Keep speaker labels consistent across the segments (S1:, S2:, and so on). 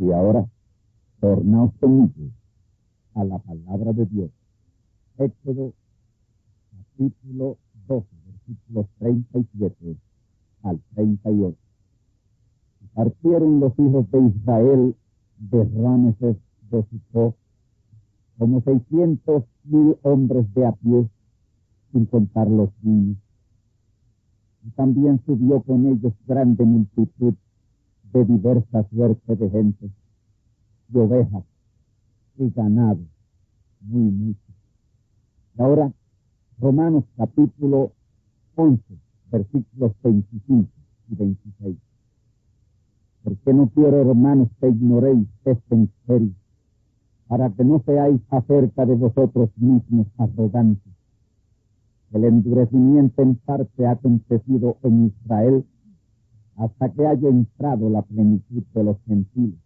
S1: Y ahora, tornaos conmigo a la palabra de Dios. Éxodo, capítulo 12, versículos 37 al 38. Y partieron los hijos de Israel de Rameses de Sucot, como 600,000 hombres de a pie, sin contar los niños. Y también subió con ellos grande multitud de diversa suerte de gente, de ovejas y ganado, muy mucho. Y ahora, Romanos capítulo 11, versículos 25 y 26. Porque no quiero, hermanos, que ignoréis este misterio, para que no seáis acerca de vosotros mismos arrogantes. El endurecimiento en parte ha acontecido en Israel hasta que haya entrado la plenitud de los gentiles.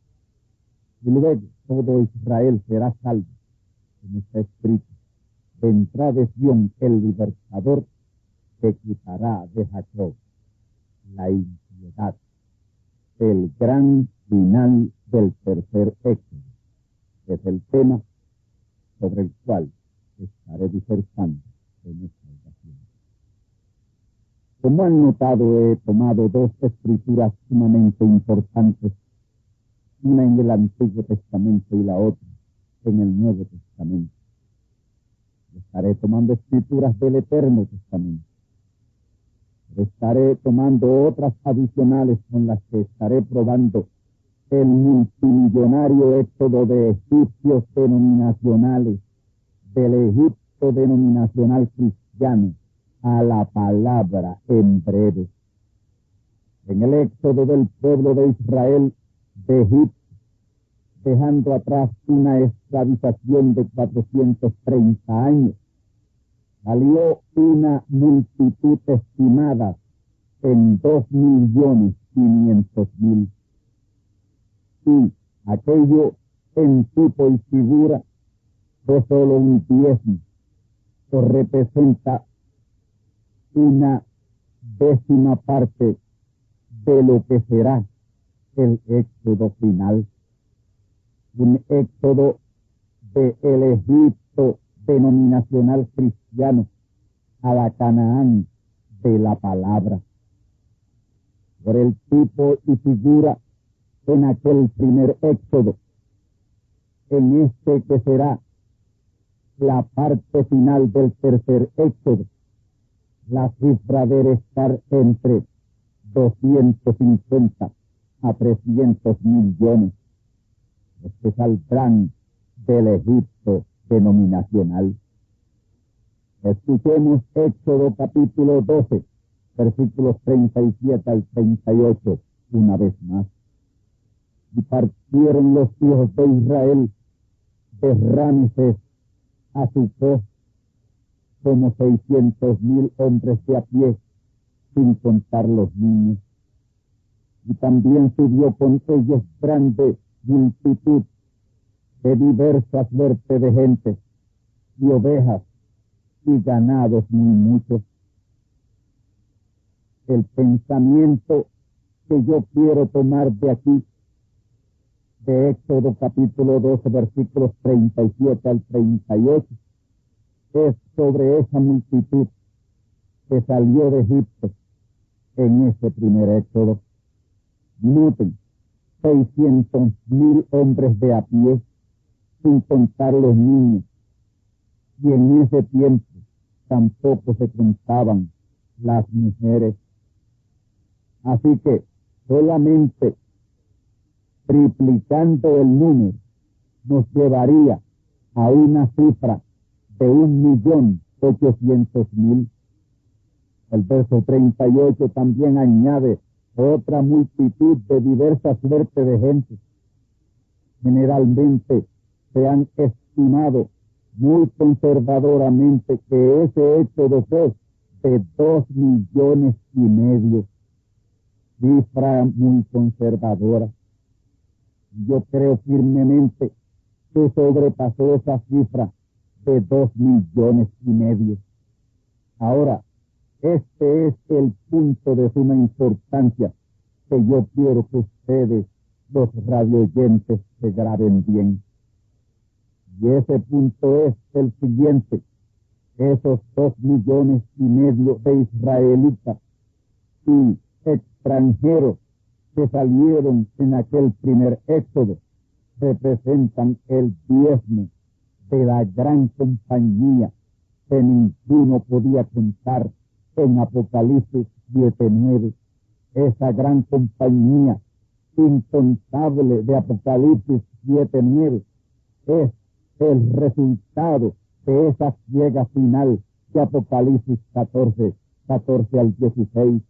S1: Y luego todo Israel será salvo, como está escrito: vendrá de Sión el libertador, que quitará de Jacob la impiedad. El gran final del tercer éxodo es el tema sobre el cual estaré disertando en esta ocasión. Como han notado, he tomado dos escrituras sumamente importantes, una en el Antiguo Testamento y la otra en el Nuevo Testamento. Estaré tomando escrituras del Eterno Testamento. Estaré tomando otras adicionales con las que estaré probando el multimillonario éxodo de egipcios denominacionales, del Egipto denominacional cristiano, a la palabra en breve. En el éxodo del pueblo de Israel de Egipto, dejando atrás una esclavización de 430 años, salió una multitud estimada en 2,500,000. Y aquello en tipo y figura fue solo un diezmo, que representa una décima parte de lo que será el éxodo final. Un éxodo de el Egipto denominacional cristiano a la Canaán de la palabra. Por el tipo y figura en aquel primer éxodo, en este que será la parte final del tercer éxodo, la cifra debe estar entre 250 a 300 millones, los que saldrán del Egipto denominacional. Escuchemos Éxodo capítulo 12, versículos 37 al 38, una vez más. Y partieron los hijos de Israel de Rameses a Sucot, como 600,000 hombres de a pie, sin contar los niños. Y también subió con ellos grande multitud de diversa suerte de gente, y ovejas, y ganados muy muchos. El pensamiento que yo quiero tomar de aquí, de Éxodo capítulo 12, versículos 37 al 38, es sobre esa multitud que salió de Egipto en ese primer éxodo. Noten, 600,000 hombres de a pie, sin contar los niños, y en ese tiempo tampoco se contaban las mujeres. Así que solamente triplicando el número nos llevaría a una cifra de 1,800,000. El verso 38 también añade otra multitud de diversa suerte de gente. Generalmente se han estimado muy conservadoramente que ese éxodo fue de 2,500,000. Cifra muy conservadora. Yo creo firmemente que sobrepasó esa cifra de 2,500,000. Ahora, este es el punto de suma importancia que yo quiero que ustedes los radioyentes se graben bien. Y ese punto es el siguiente: esos 2,5 millones de israelitas y extranjeros que salieron en aquel primer éxodo representan el diezmo de la gran compañía que ninguno podía contar en Apocalipsis 7:9. Esa gran compañía incontable de Apocalipsis 7:9 es el resultado de esa ciega final de Apocalipsis 14 al 16,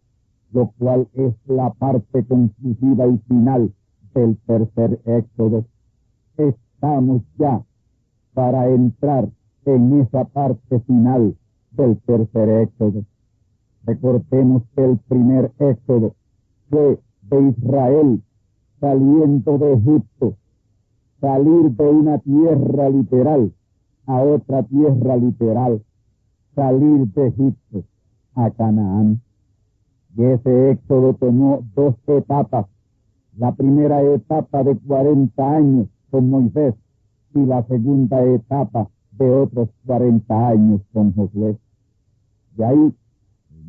S1: lo cual es la parte conclusiva y final del tercer éxodo. Estamos ya para entrar en esa parte final del tercer éxodo. Recordemos que el primer éxodo fue de Israel saliendo de Egipto, salir de una tierra literal a otra tierra literal, salir de Egipto a Canaán. Y ese éxodo tomó 2 etapas. La primera etapa de 40 años con Moisés y la segunda etapa de otros 40 años con Josué. Y ahí,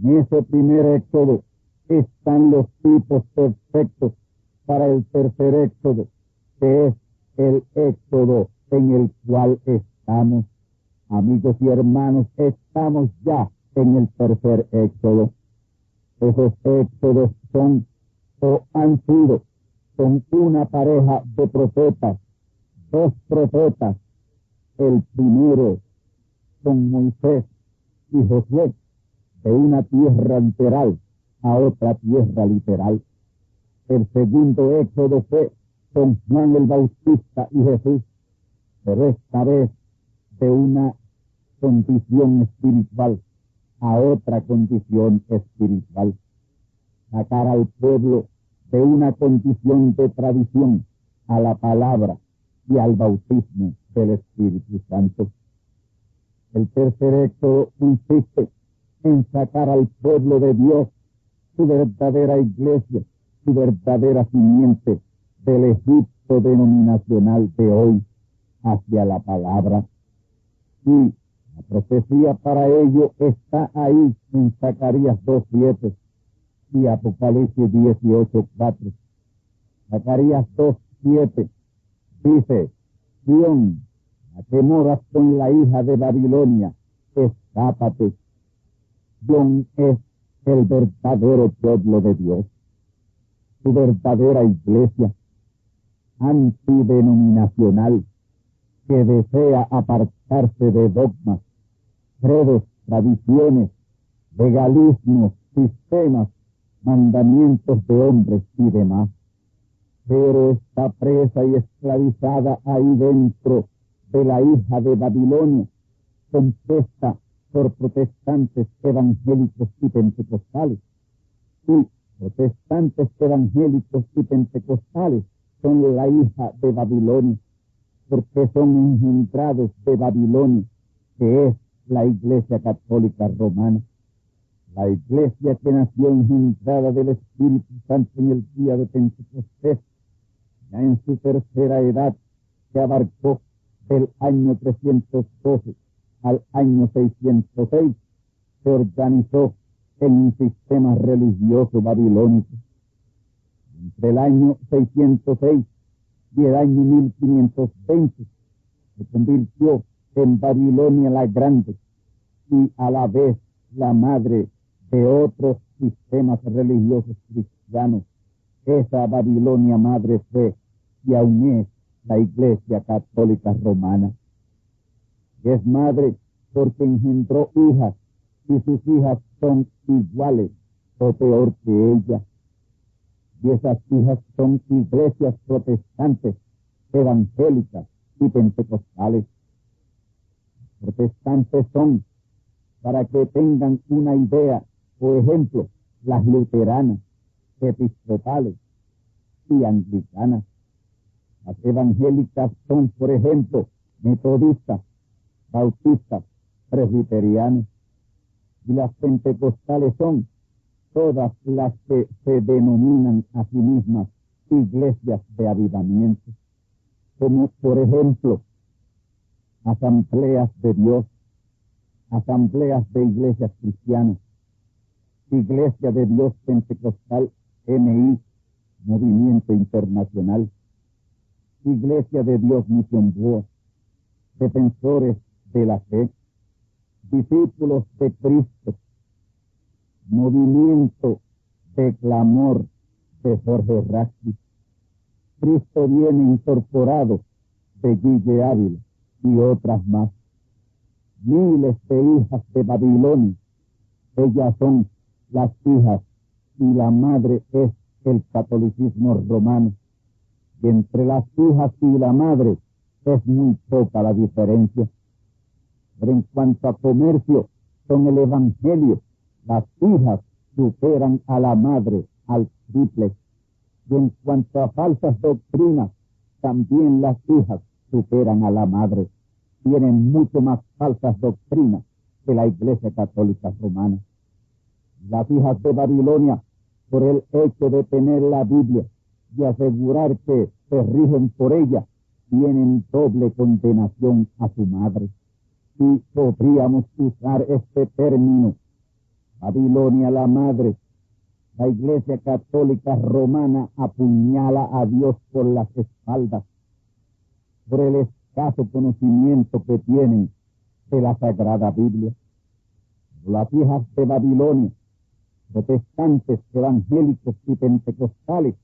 S1: en ese primer éxodo, están los tipos perfectos para el tercer éxodo, que es el éxodo en el cual estamos. Amigos y hermanos, estamos ya en el tercer éxodo. Esos éxodos son o han sido con una pareja de profetas, 2 profetas, el primero con Moisés y Josué, de una tierra literal a otra tierra literal. El segundo éxodo fue con Juan el Bautista y Jesús, pero esta vez de una condición espiritual a otra condición espiritual. Sacar al pueblo de una condición de tradición a la palabra y al bautismo del Espíritu Santo. El tercer éxodo consiste en sacar al pueblo de Dios, su verdadera iglesia, su verdadera simiente, del Egipto denominacional de hoy hacia la palabra. Y la profecía para ello está ahí en Zacarías 2:7 y Apocalipsis 18:4. Zacarías 2:7 dice: Sión, la que moras con la hija de Babilonia, escápate. Sión es el verdadero pueblo de Dios, su verdadera iglesia antidenominacional que desea apartarse de dogmas, credos, tradiciones, legalismos, sistemas, mandamientos de hombres y demás. Pero está presa y esclavizada ahí dentro de la hija de Babilonia, compuesta por protestantes evangélicos y pentecostales. Y protestantes evangélicos y pentecostales son la hija de Babilonia, porque son engendrados de Babilonia, que es la Iglesia Católica Romana. La iglesia que nació engendrada del Espíritu Santo en el día de Pentecostés, ya en su tercera edad, que abarcó del año 312 al año 606, se organizó en un sistema religioso babilónico. Entre el año 606 y el año 1520 se convirtió en Babilonia la Grande y a la vez la madre de otros sistemas religiosos cristianos. Esa Babilonia madre fue y aún es la Iglesia Católica Romana. Es madre porque engendró hijas y sus hijas son iguales o peor que ella. Y esas hijas son iglesias protestantes, evangélicas y pentecostales. Protestantes son, para que tengan una idea, por ejemplo, las luteranas, episcopales y anglicanas. Las evangélicas son, por ejemplo, metodistas, bautistas, presbiterianos. Y las pentecostales son todas las que se denominan a sí mismas iglesias de avivamiento, como por ejemplo asambleas de Dios, asambleas de iglesias cristianas, Iglesia de Dios Pentecostal, MI, Movimiento Internacional, Iglesia de Dios Misión Boa, Defensores de la Fe, Discípulos de Cristo, Movimiento de Clamor de Jorge Rasky, Cristo viene incorporado de Guille Ávila y otras más. Miles de hijas de Babilonia, ellas son las hijas y la madre es el catolicismo romano. Y entre las hijas y la madre es muy poca la diferencia. Pero en cuanto a comercio, son el evangelio. Las hijas superan a la madre al triple. Y en cuanto a falsas doctrinas, también las hijas superan a la madre. Tienen mucho más falsas doctrinas que la Iglesia Católica Romana. Las hijas de Babilonia, por el hecho de tener la Biblia y asegurar que se rigen por ella, tienen doble condenación a su madre. Y podríamos usar este término, Babilonia la madre. La Iglesia Católica Romana apuñala a Dios por las espaldas, por el escaso conocimiento que tienen de la Sagrada Biblia. Las hijas de Babilonia, protestantes, evangélicos y pentecostales,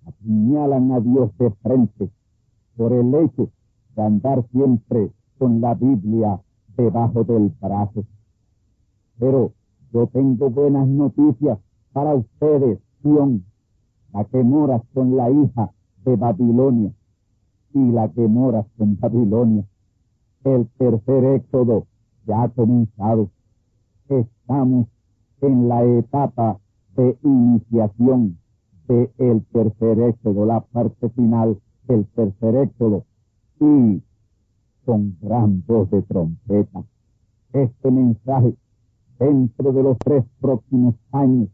S1: apuñalan a Dios de frente por el hecho de andar siempre con la Biblia debajo del brazo. Pero yo tengo buenas noticias para ustedes, Sión, la que moras con la hija de Babilonia y la que moras con Babilonia. El tercer éxodo ya ha comenzado. Estamos en la etapa de iniciación del tercer éxodo, la parte final del tercer éxodo, y con gran voz de trompeta. Este mensaje, dentro de los 3 próximos años,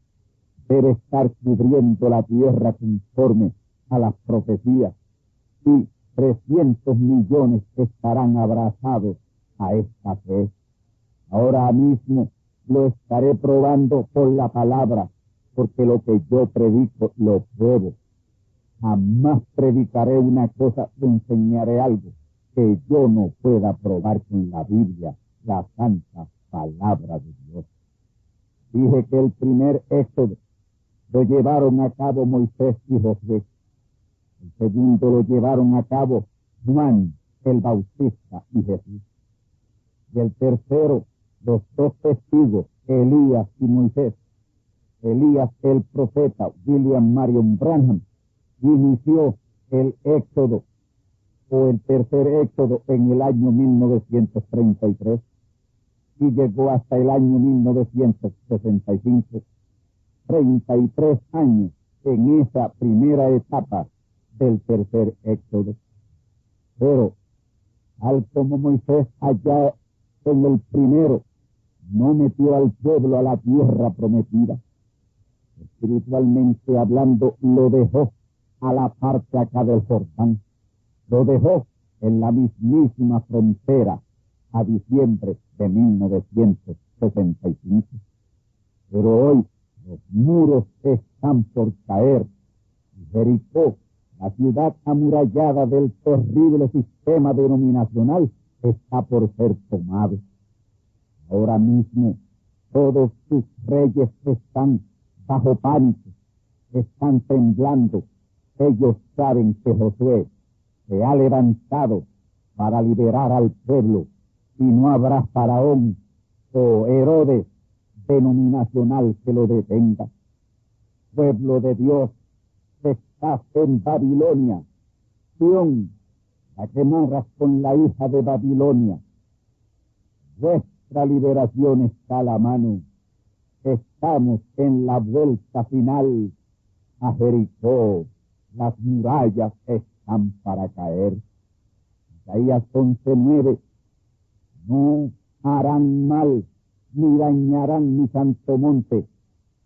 S1: debe estar cubriendo la tierra conforme a las profecías, y 300 millones estarán abrazados a esta fe. Ahora mismo lo estaré probando por la palabra, porque lo que yo predico lo pruebo. Jamás predicaré una cosa o enseñaré algo que yo no pueda probar con la Biblia, la santa palabra de Dios. Dije que el primer éxodo lo llevaron a cabo Moisés y Josué. El segundo lo llevaron a cabo Juan el Bautista y Jesús. Y el tercero, los 2 testigos, Elías y Moisés. Elías, el profeta, William Marion Branham, inició el éxodo, o el tercer éxodo, en el año 1933 y llegó hasta el año 1965. 33 años en esa primera etapa del tercer éxodo. Pero, tal como Moisés allá en el primero no metió al pueblo a la tierra prometida, espiritualmente hablando, lo dejó a la parte acá del Jordán, lo dejó en la mismísima frontera a diciembre de 1965. Pero hoy los muros están por caer y Jericó, la ciudad amurallada del terrible sistema denominacional, está por ser tomado. Ahora mismo todos sus reyes están bajo pánico, están temblando. Ellos saben que Josué se ha levantado para liberar al pueblo y no habrá faraón o Herodes denominacional que lo detenga. Pueblo de Dios, estás en Babilonia. Sión, la que moras con la hija de Babilonia. Vuestra liberación está a la mano. Estamos en la vuelta final a Jericó. Las murallas están para caer. Isaías 11:9. No harán mal ni dañarán mi santo monte,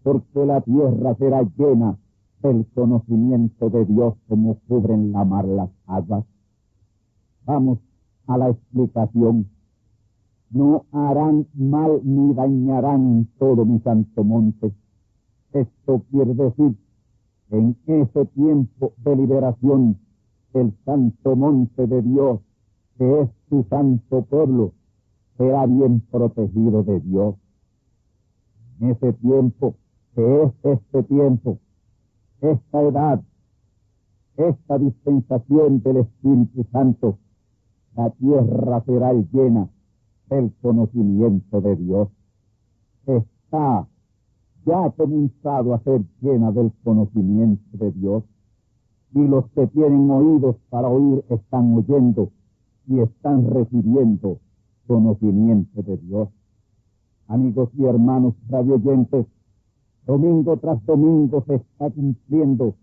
S1: porque la tierra será llena del conocimiento de Dios como cubren la mar las aguas. Vamos a la explicación. No harán mal ni dañarán en todo mi santo monte. Esto quiere decir, en ese tiempo de liberación, el santo monte de Dios, que es su santo pueblo, será bien protegido de Dios. En ese tiempo, que es este tiempo, esta edad, esta dispensación del Espíritu Santo, la tierra será llena del conocimiento de Dios. Está ya comenzado a ser llena del conocimiento de Dios. Y los que tienen oídos para oír están oyendo y están recibiendo conocimiento de Dios. Amigos y hermanos radioyentes, domingo tras domingo se está cumpliendo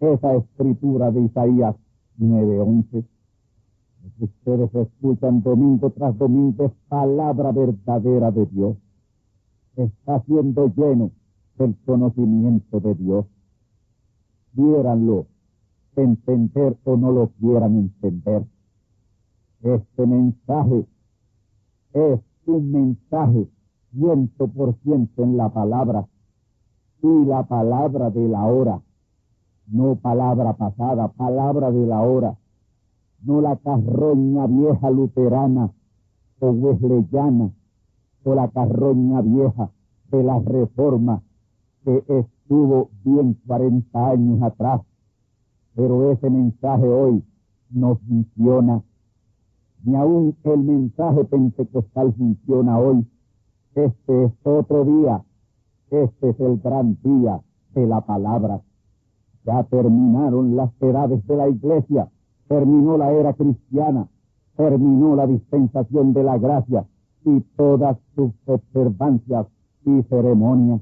S1: esa escritura de Isaías 9:11. Lo que ustedes escuchan domingo tras domingo es palabra verdadera de Dios. Está siendo lleno del conocimiento de Dios. Quiéranlo entender o no lo quieran entender. Este mensaje es un mensaje 100% en la palabra, y la palabra de la hora, no palabra pasada, palabra de la hora, no la carroña vieja luterana o wesleyana o la carroña vieja de la Reforma que estuvo bien 40 años atrás, pero ese mensaje hoy no funciona, ni aún el mensaje pentecostal funciona hoy. Este es otro día, este es el gran día de la palabra. Ya terminaron las edades de la iglesia, terminó la era cristiana, terminó la dispensación de la gracia y todas sus observancias y ceremonias.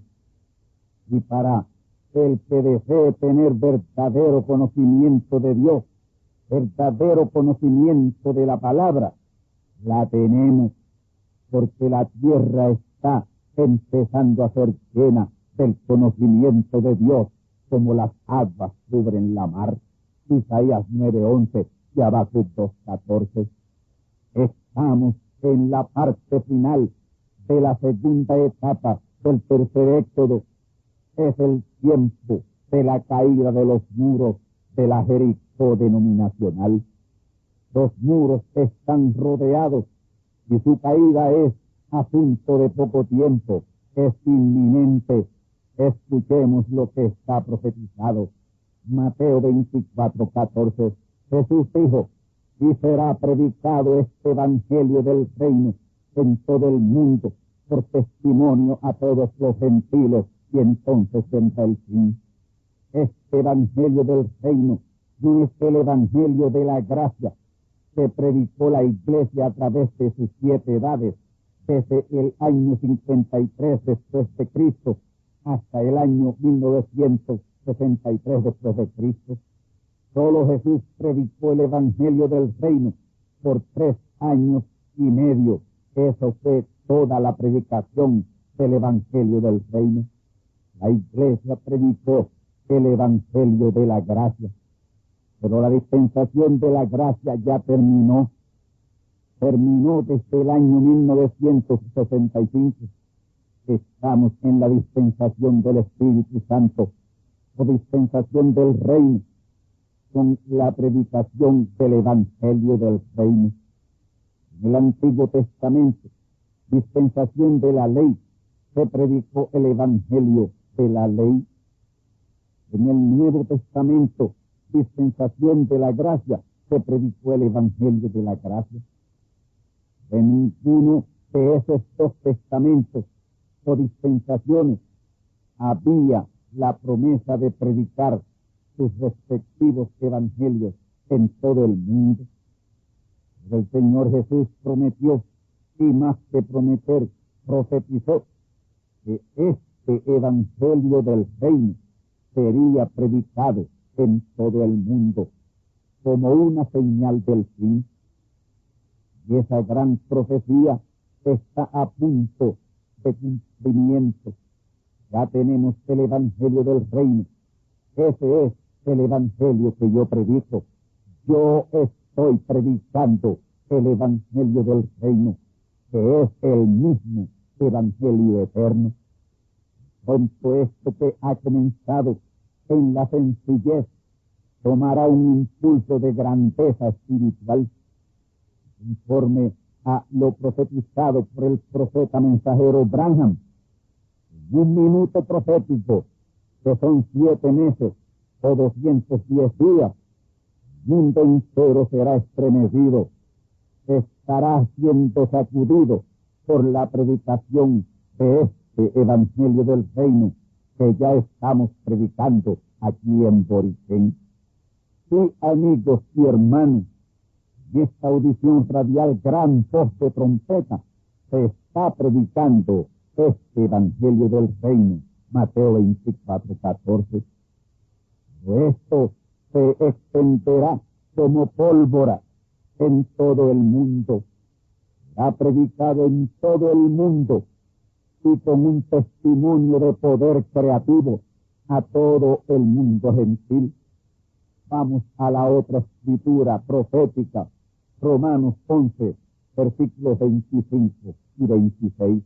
S1: Y para el que desee tener verdadero conocimiento de Dios, verdadero conocimiento de la palabra, la tenemos, porque la tierra está empezando a ser llena del conocimiento de Dios, como las aguas cubren la mar. Isaías 9:11 y Habacuc 2:14. Estamos en la parte final de la segunda etapa del tercer éxodo. Es el tiempo de la caída de los muros de la Jericó denominacional. Los muros están rodeados y su caída es asunto de poco tiempo, es inminente. Escuchemos lo que está profetizado. Mateo 24:14. Jesús dijo, y será predicado este evangelio del reino en todo el mundo por testimonio a todos los gentiles, y entonces vendrá el fin. Este evangelio del reino no es el evangelio de la gracia que predicó la iglesia a través de sus 7 edades, desde el año 53 después de Cristo hasta el año 1963 después de Cristo. Solo Jesús predicó el evangelio del reino por 3 años y medio. Eso fue toda la predicación del evangelio del reino. La iglesia predicó el evangelio de la gracia, pero la dispensación de la gracia ya terminó desde el año 1965. Estamos en la dispensación del Espíritu Santo, o dispensación del reino, con la predicación del evangelio del reino. En el Antiguo Testamento, dispensación de la ley, se predicó el evangelio de la ley. En el Nuevo Testamento, dispensación de la gracia, se predicó el evangelio de la gracia. En ninguno de esos 2 testamentos o dispensaciones había la promesa de predicar sus respectivos evangelios en todo el mundo. Pero el Señor Jesús prometió, y más que prometer, profetizó que este evangelio del reino sería predicado en todo el mundo como una señal del fin. Y esa gran profecía está a punto de cumplimiento. Ya tenemos el evangelio del reino Ese es el evangelio que yo predico. Yo estoy predicando el evangelio del reino, que es el mismo evangelio eterno. Pronto esto que ha comenzado en la sencillez tomará un impulso de grandeza espiritual, conforme a lo profetizado por el profeta mensajero Branham. En un minuto profético, que son 7 meses o 210 días, el mundo entero será estremecido, estará siendo sacudido por la predicación de este evangelio del reino que ya estamos predicando aquí en Boriquén. Sí, amigos y hermanos, en esta audición radial gran voz de trompeta se está predicando este evangelio del reino, Mateo 24:14. Pero esto se extenderá como pólvora en todo el mundo. Será predicado en todo el mundo y con un testimonio de poder creativo a todo el mundo gentil. Vamos a la otra escritura profética, Romanos 11, versículos 25 y 26.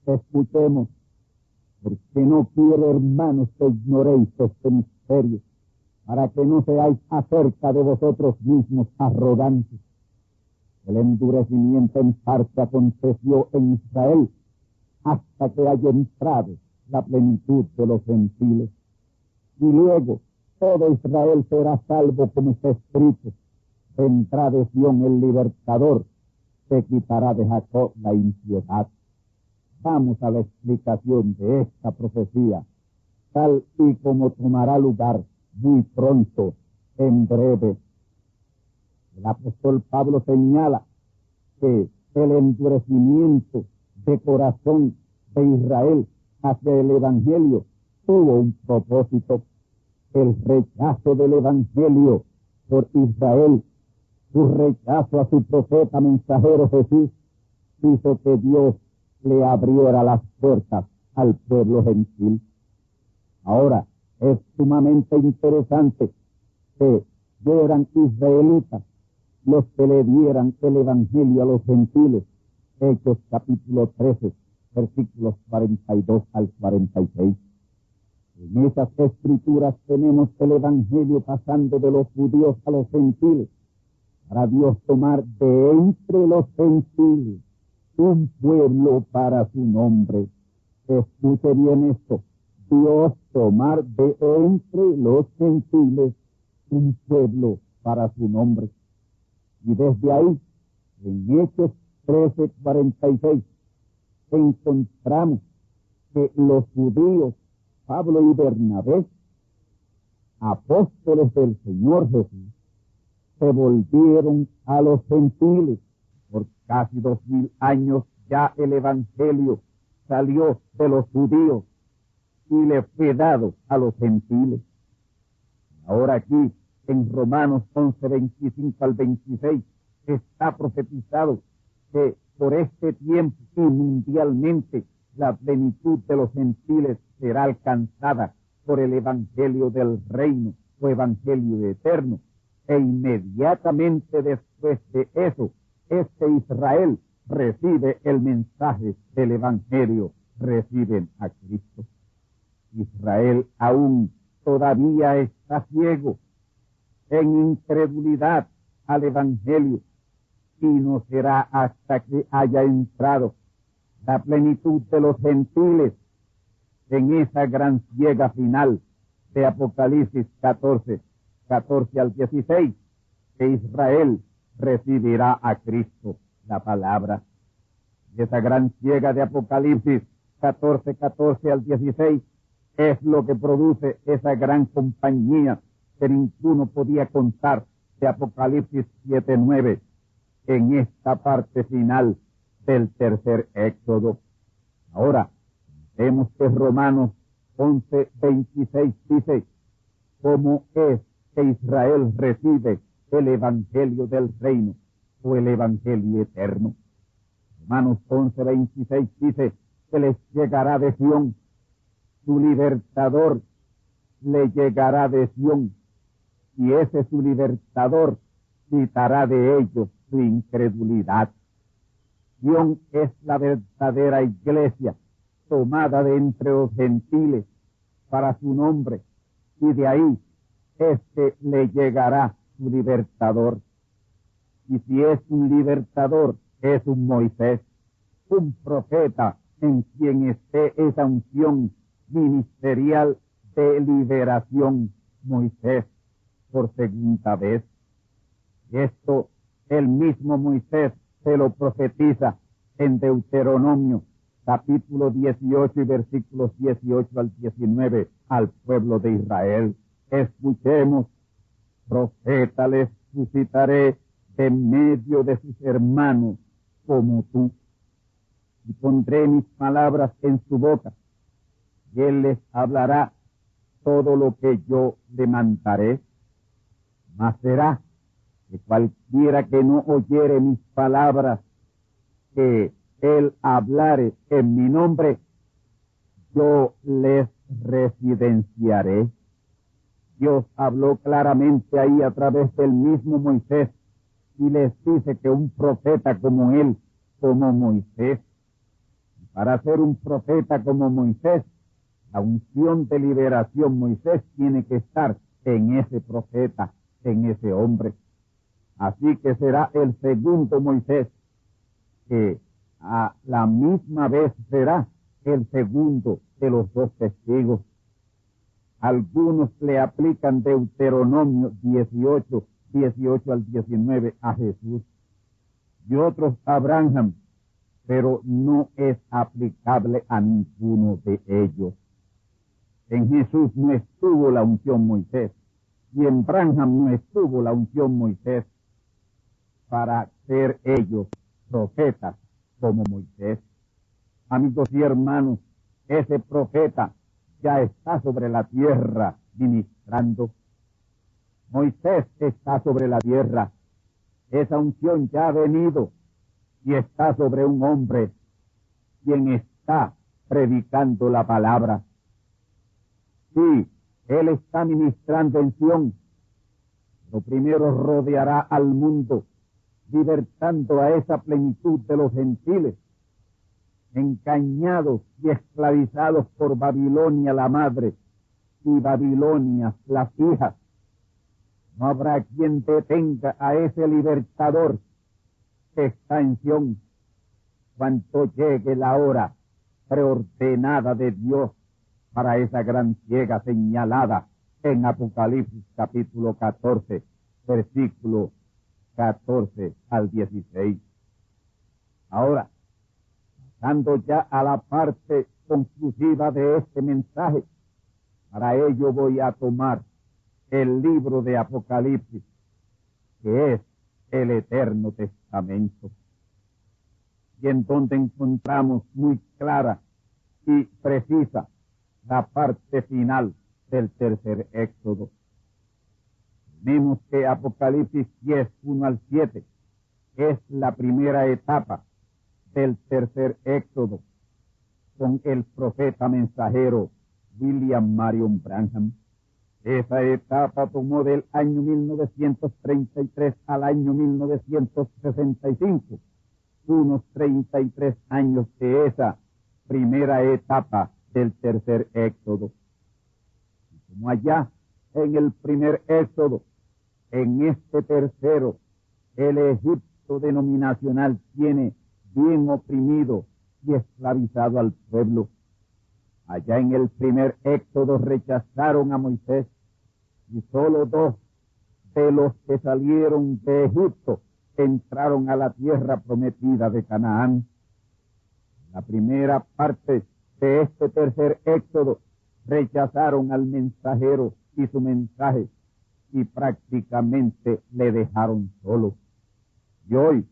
S1: Escuchemos, porque no quiero, hermanos, que ignoréis este misterio, para que no seáis acerca de vosotros mismos arrogantes. El endurecimiento en parte aconteció en Israel hasta que haya entrado la plenitud de los gentiles. Y luego todo Israel será salvo, como está escrito: vendrá de Sión el libertador, que quitará de Jacob la impiedad. Vamos a la explicación de esta profecía, tal y como tomará lugar muy pronto, en breve. El apóstol Pablo señala que el endurecimiento de corazón de Israel hacia el evangelio tuvo un propósito: el rechazo del evangelio por Israel, su rechazo a su profeta mensajero Jesús, hizo que Dios le abriera las puertas al pueblo gentil. Ahora, es sumamente interesante que fueran israelitas los que le dieran el evangelio a los gentiles. Hechos capítulo 13, versículos 42 al 46. En esas escrituras tenemos el evangelio pasando de los judíos a los gentiles, para Dios tomar de entre los gentiles un pueblo para su nombre. Escuche bien esto: Dios tomar de entre los gentiles un pueblo para su nombre. Y desde ahí, en Hechos 13:46, encontramos que los judíos, Pablo y Bernabé, apóstoles del Señor Jesús, se volvieron a los gentiles. Por casi 2000 años ya el evangelio salió de los judíos y le fue dado a los gentiles. Ahora aquí, en Romanos 11, 25 al 26, está profetizado que por este tiempo y mundialmente la plenitud de los gentiles será alcanzada por el evangelio del reino o evangelio eterno. E inmediatamente después de eso, este Israel recibe el mensaje del evangelio, reciben a Cristo. Israel aún todavía está ciego en incredulidad al evangelio, y no será hasta que haya entrado la plenitud de los gentiles en esa gran ciega final de Apocalipsis 14 al 16, que Israel recibirá a Cristo, la palabra. Esa gran ciega de Apocalipsis 14 al 16 es lo que produce esa gran compañía que ninguno podía contar de Apocalipsis 7:9 en esta parte final del tercer éxodo. Ahora, vemos que Romanos 11:26 dice cómo es que Israel recibe el evangelio del reino o el evangelio eterno. Romanos 11:26 dice que les llegará de Sión su libertador, le llegará de Sión, y ese su libertador quitará de ellos su incredulidad. Sión es la verdadera iglesia, tomada de entre los gentiles para su nombre, y de ahí le llegará su libertador. Y si es un libertador, es un Moisés, un profeta en quien esté esa unción ministerial de liberación, Moisés, por segunda vez. Esto el mismo Moisés se lo profetiza en Deuteronomio, capítulo 18 y versículos 18 al 19, al pueblo de Israel. Escuchemos: profeta les suscitaré de medio de sus hermanos como tú, y pondré mis palabras en su boca, y él les hablará todo lo que yo le mandaré. Mas será que cualquiera que no oyere mis palabras, que él hablare en mi nombre, yo les residenciaré. Dios habló claramente ahí a través del mismo Moisés, y les dice que un profeta como él, como Moisés, para ser un profeta como Moisés, la unción de liberación Moisés tiene que estar en ese profeta, en ese hombre. Así que será el segundo Moisés, que a la misma vez será el segundo de los dos testigos. Algunos le aplican Deuteronomio 18 al 19 a Jesús, y otros a Abraham, pero no es aplicable a ninguno de ellos. En Jesús no estuvo la unción Moisés, y en Abraham no estuvo la unción Moisés para ser ellos profetas como Moisés. Amigos y hermanos, ese profeta ya está sobre la tierra ministrando. Moisés está sobre la tierra. Esa unción ya ha venido y está sobre un hombre quien está predicando la palabra. Sí, él está ministrando en Sión. Lo primero rodeará al mundo, libertando a esa plenitud de los gentiles, engañados y esclavizados por Babilonia la madre y Babilonia las hijas. No habrá quien detenga a ese libertador que está en Sión cuando llegue la hora preordenada de Dios para esa gran ciega señalada en Apocalipsis capítulo 14, versículo 14 al 16. Ahora, pasando ya a la parte conclusiva de este mensaje, para ello voy a tomar el libro de Apocalipsis, que es el Eterno Testamento, y en donde encontramos muy clara y precisa la parte final del tercer éxodo. Vemos que Apocalipsis 10, 1 al 7 es la primera etapa del tercer éxodo, con el profeta mensajero William Marion Branham. Esa etapa tomó del año 1933 al año 1965, unos 33 años de esa primera etapa del tercer éxodo. Y como allá en el primer éxodo, en este tercero, el Egipto denominacional tiene bien oprimido y esclavizado al pueblo. Allá en el primer éxodo rechazaron a Moisés, y solo 2 de los que salieron de Egipto entraron a la tierra prometida de Canaán. La primera parte de este tercer éxodo rechazaron al mensajero y su mensaje, y prácticamente le dejaron solo. Y hoy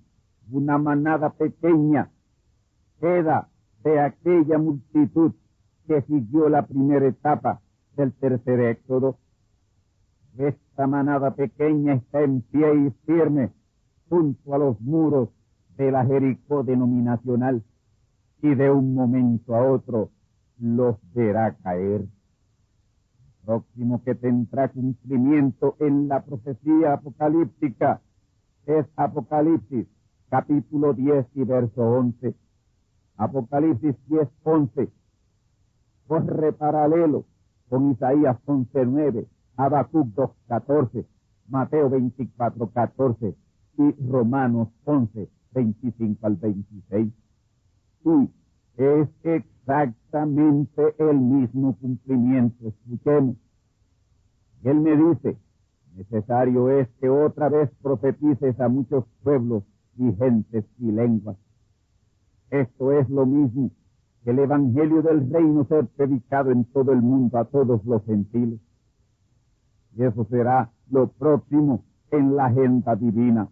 S1: una manada pequeña queda de aquella multitud que siguió la primera etapa del tercer éxodo. Esta manada pequeña está en pie y firme junto a los muros de la Jericó denominacional, y de un momento a otro los verá caer. próximo que tendrá cumplimiento en la profecía apocalíptica es Apocalipsis, capítulo 10 y verso 11. Apocalipsis 10, 11. Corre paralelo con Isaías 11:9, Habacuc 2:14, Mateo 24:14 y Romanos 11:25 al 26. Y es exactamente el mismo cumplimiento. Escuchemos. Él me dice, necesario es que otra vez profetices a muchos pueblos y gentes y lenguas. Esto es lo mismo que el evangelio del reino ser predicado en todo el mundo a todos los gentiles. Y eso será lo próximo en la agenda divina.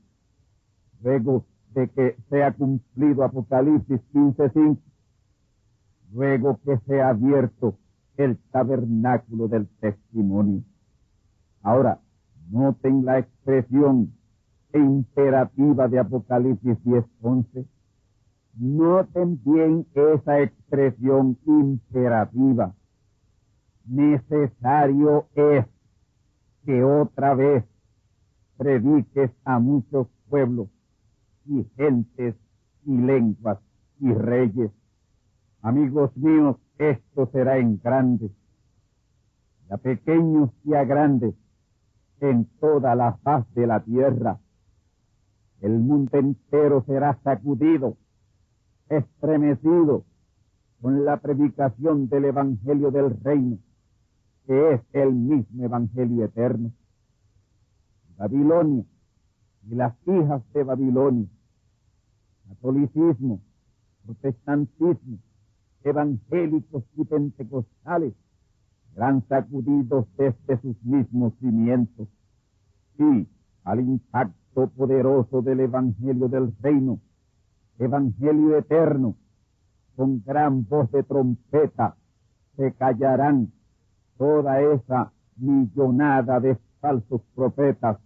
S1: Luego de que sea cumplido Apocalipsis 15:5, luego que sea abierto el tabernáculo del testimonio. Ahora, noten la expresión imperativa de Apocalipsis 10:11. Noten bien esa expresión imperativa. Necesario es que otra vez prediques a muchos pueblos y gentes y lenguas y reyes. Amigos míos, esto será en grande, y a pequeños y a grandes, en toda la faz de la tierra. El mundo entero será sacudido, estremecido, con la predicación del Evangelio del Reino, que es el mismo Evangelio eterno. Babilonia y las hijas de Babilonia, catolicismo, protestantismo, evangélicos y pentecostales, serán sacudidos desde sus mismos cimientos. Y al impacto poderoso del Evangelio del Reino, Evangelio eterno, con gran voz de trompeta, se callarán toda esa millonada de falsos profetas,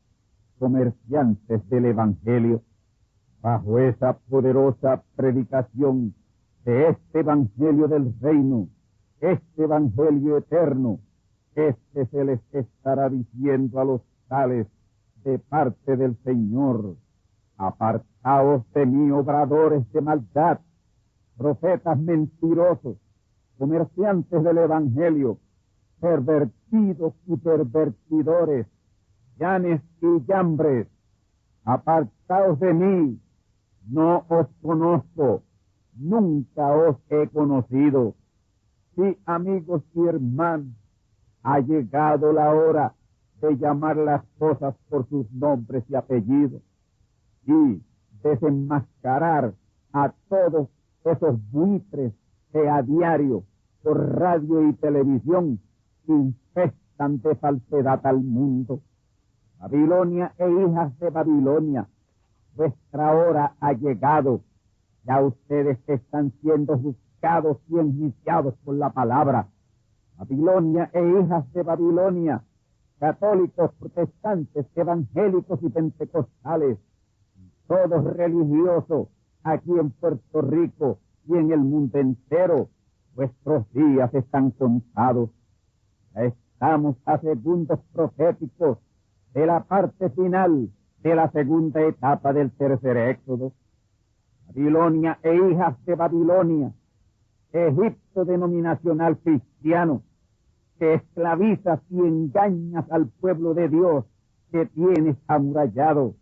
S1: comerciantes del Evangelio. Bajo esa poderosa predicación de este Evangelio del Reino, este Evangelio eterno, se les estará diciendo a los tales de parte del Señor: apartaos de mí, obradores de maldad, profetas mentirosos, comerciantes del Evangelio, pervertidos y pervertidores, llanes y llambres, apartaos de mí, no os conozco, nunca os he conocido. Sí, amigos y hermanos, ha llegado la hora de llamar las cosas por sus nombres y apellidos y desenmascarar a todos esos buitres que a diario por radio y televisión infestan de falsedad al mundo. Babilonia e hijas de Babilonia, vuestra hora ha llegado. Ya ustedes están siendo buscados y enjuiciados por la palabra. Babilonia e hijas de Babilonia, católicos, protestantes, evangélicos y pentecostales, todos religiosos aquí en Puerto Rico y en el mundo entero, vuestros días están contados. Ya estamos a segundos proféticos de la parte final de la segunda etapa del tercer éxodo. Babilonia e hijas de Babilonia, Egipto denominacional cristiano, que esclavizas y engañas al pueblo de Dios que tienes amurallado.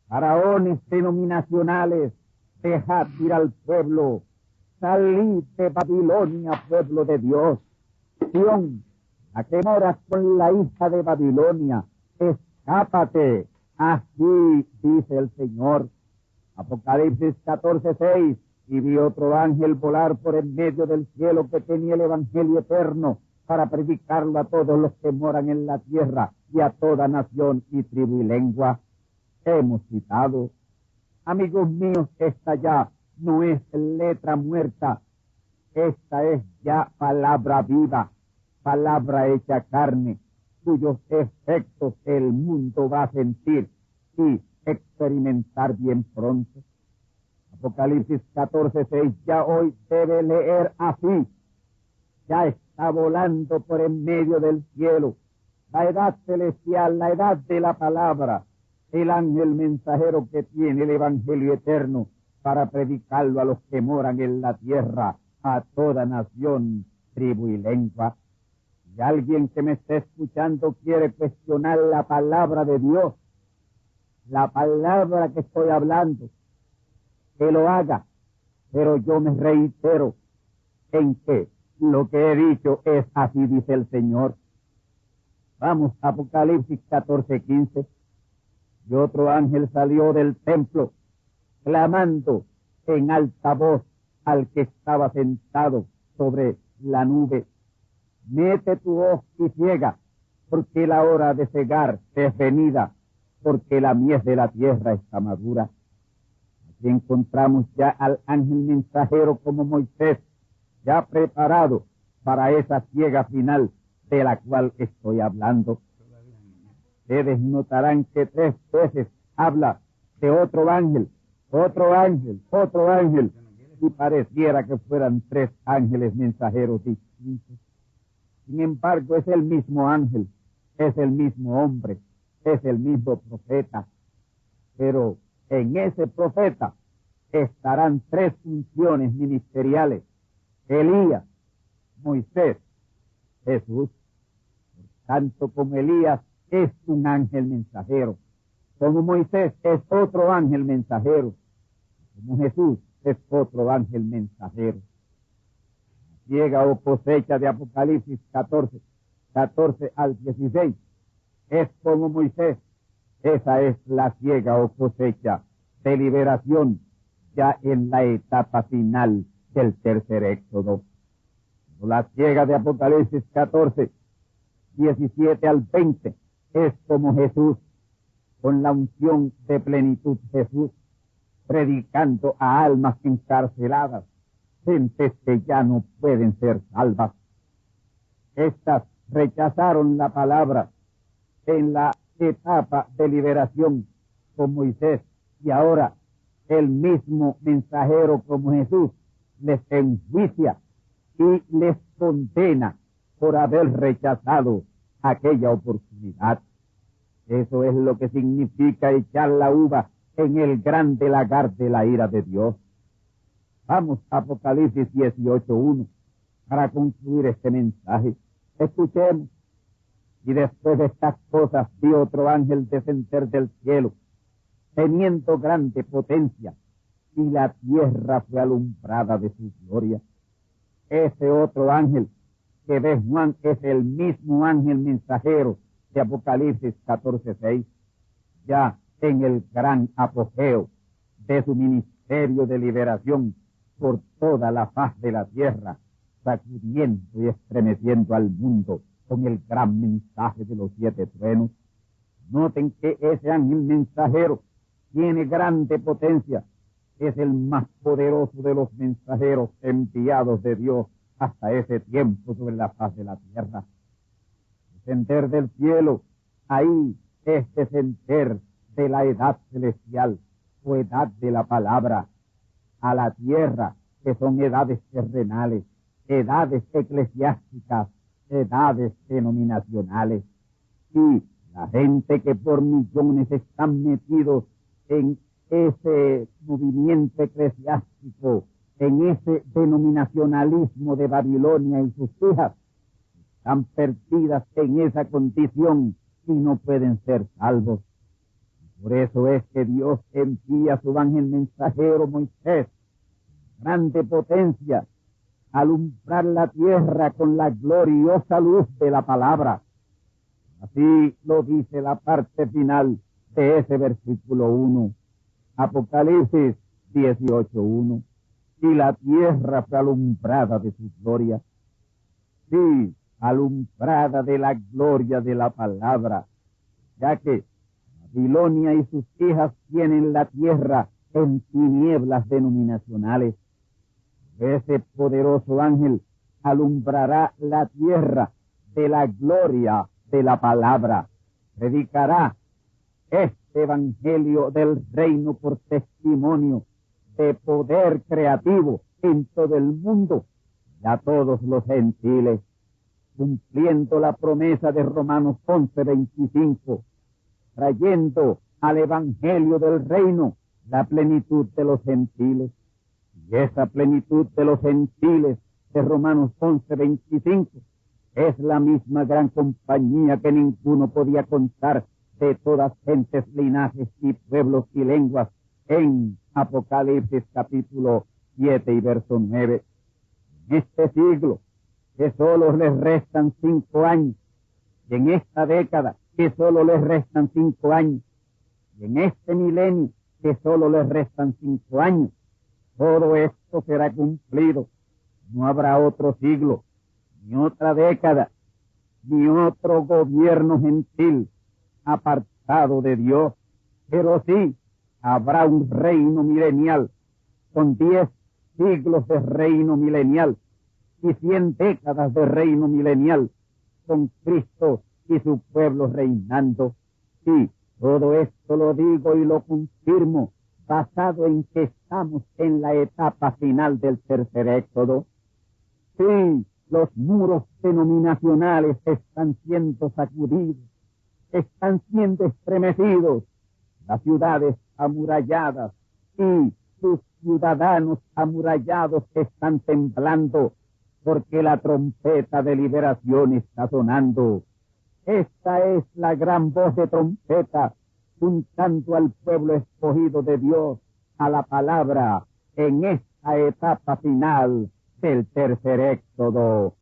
S1: Faraones denominacionales, dejad ir al pueblo, salid de Babilonia, pueblo de Dios. Sión, a que moras con la hija de Babilonia, escápate, así dice el Señor. Apocalipsis 14:6, y vi otro ángel volar por en medio del cielo que tenía el Evangelio eterno para predicarlo a todos los que moran en la tierra y a toda nación y tribu y lengua. Hemos citado, amigos míos, esta ya no es letra muerta, esta es ya palabra viva, palabra hecha carne, cuyos efectos el mundo va a sentir y experimentar bien pronto. Apocalipsis 14:6 ya hoy debe leer así: ya está volando por en medio del cielo. La edad celestial, la edad de la palabra, el ángel mensajero que tiene el evangelio eterno para predicarlo a los que moran en la tierra, a toda nación, tribu y lengua. Si alguien que me esté escuchando quiere cuestionar la palabra de Dios, la palabra que estoy hablando, que lo haga, pero yo me reitero en que lo que he dicho es así dice el Señor. Vamos, Apocalipsis 14:15. Y otro ángel salió del templo, clamando en alta voz al que estaba sentado sobre la nube: mete tu hoz y ciega, porque la hora de cegar es venida, porque la mies de la tierra está madura. Aquí encontramos ya al ángel mensajero como Moisés, ya preparado para esa ciega final de la cual estoy hablando. Ustedes notarán que 3 veces habla de otro ángel, otro ángel, otro ángel, y pareciera que fueran 3 ángeles mensajeros distintos. Sin embargo, es el mismo ángel, es el mismo hombre, es el mismo profeta, pero en ese profeta estarán 3 funciones ministeriales: Elías, Moisés, Jesús. Por tanto, como Elías es un ángel mensajero, como Moisés es otro ángel mensajero, como Jesús es otro ángel mensajero. La siega o cosecha de Apocalipsis 14 al 16, es como Moisés. Esa es la siega o cosecha de liberación ya en la etapa final del tercer éxodo. La siega de Apocalipsis 14, 17 al 20, es como Jesús, con la unción de plenitud Jesús, predicando a almas encarceladas, gentes que ya no pueden ser salvas. Estas rechazaron la palabra en la etapa de liberación con Moisés, y ahora el mismo mensajero como Jesús les enjuicia y les condena por haber rechazado aquella oportunidad. Eso es lo que significa echar la uva en el grande lagar de la ira de Dios. Vamos a Apocalipsis 18:1 para concluir este mensaje. Escuchemos. Y después de estas cosas vi otro ángel descender del cielo, teniendo grande potencia, y la tierra fue alumbrada de su gloria. Ese otro ángel que ve Juan es el mismo ángel mensajero de Apocalipsis 14:6, ya en el gran apogeo de su ministerio de liberación por toda la faz de la tierra, sacudiendo y estremeciendo al mundo con el gran mensaje de los 7 truenos. Noten que ese ángel mensajero tiene grande potencia, es el más poderoso de los mensajeros enviados de Dios hasta ese tiempo sobre la faz de la tierra. Descender del cielo, ahí es descender de la edad celestial o edad de la palabra a la tierra, que son edades terrenales, edades eclesiásticas, edades denominacionales. Y la gente que por millones están metidos en ese movimiento eclesiástico, en ese denominacionalismo de Babilonia y sus hijas, están perdidas en esa condición y no pueden ser salvos. Por eso es que Dios envía a su ángel mensajero Moisés, grande potencia, a alumbrar la tierra con la gloriosa luz de la palabra. Así lo dice la parte final de ese versículo 1, Apocalipsis 18:1. Y la tierra fue alumbrada de su gloria. Sí, alumbrada de la gloria de la palabra, ya que Babilonia y sus hijas tienen la tierra en tinieblas denominacionales. Ese poderoso ángel alumbrará la tierra de la gloria de la palabra, predicará este evangelio del reino por testimonio de poder creativo en todo el mundo, y a todos los gentiles, cumpliendo la promesa de Romanos 11:25, trayendo al evangelio del reino la plenitud de los gentiles. Y esa plenitud de los gentiles de Romanos 11:25 es la misma gran compañía que ninguno podía contar, de todas gentes, linajes y pueblos y lenguas, en Apocalipsis capítulo 7 y verso 9. En este siglo, que solo les restan 5 años, y en esta década, que solo les restan 5 años, y en este milenio, que solo les restan 5 años, todo esto será cumplido. No habrá otro siglo, ni otra década, ni otro gobierno gentil apartado de Dios, pero sí habrá un reino milenial, con 10 siglos de reino milenial y 100 décadas de reino milenial, con Cristo y su pueblo reinando. Sí, todo esto lo digo y lo confirmo, basado en que estamos en la etapa final del tercer éxodo. Sí, los muros denominacionales están siendo sacudidos, están siendo estremecidos, las ciudades amuralladas y sus ciudadanos amurallados están temblando, porque la trompeta de liberación está sonando. Esta es la gran voz de trompeta, juntando al pueblo escogido de Dios a la palabra en esta etapa final del tercer éxodo.